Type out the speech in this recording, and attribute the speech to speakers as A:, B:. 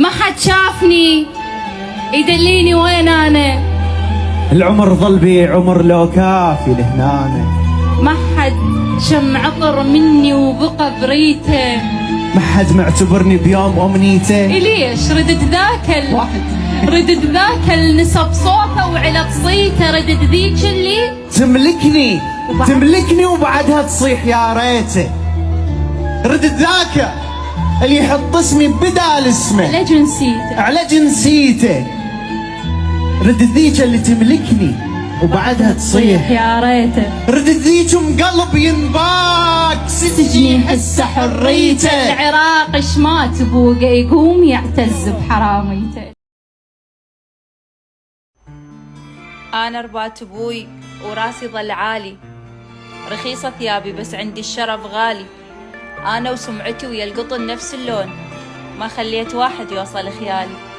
A: ما حد شافني يدليني وين أنا.
B: العمر ظل بي عمر لو كافي لهنانا.
A: ما حد شم عطر مني وبقى بريته.
B: ما حد معتبرني بيوم أمنيته.
A: ليش ردد ردد ذاك النسب صوته وعلى صيته. ردد ذيك اللي
B: تملكني وبعدها تصيح يا ريته. ردد ذاك اللي يحط اسمي بدال اسمه على جنسيته. ردد ذيك اللي تملكني وبعدها تصيح
A: يا ريته.
B: ردد ذيك قلب ينباك سجني حسه حريته.
A: العراق شمات بوقه يقوم يعتز بحراميته.
C: أنا ربات أبوي وراسي ظل عالي، رخيصة ثيابي بس عندي الشرف غالي. أنا وسمعتي ويا القطن نفس اللون، ما خليت واحد يوصل خيالي.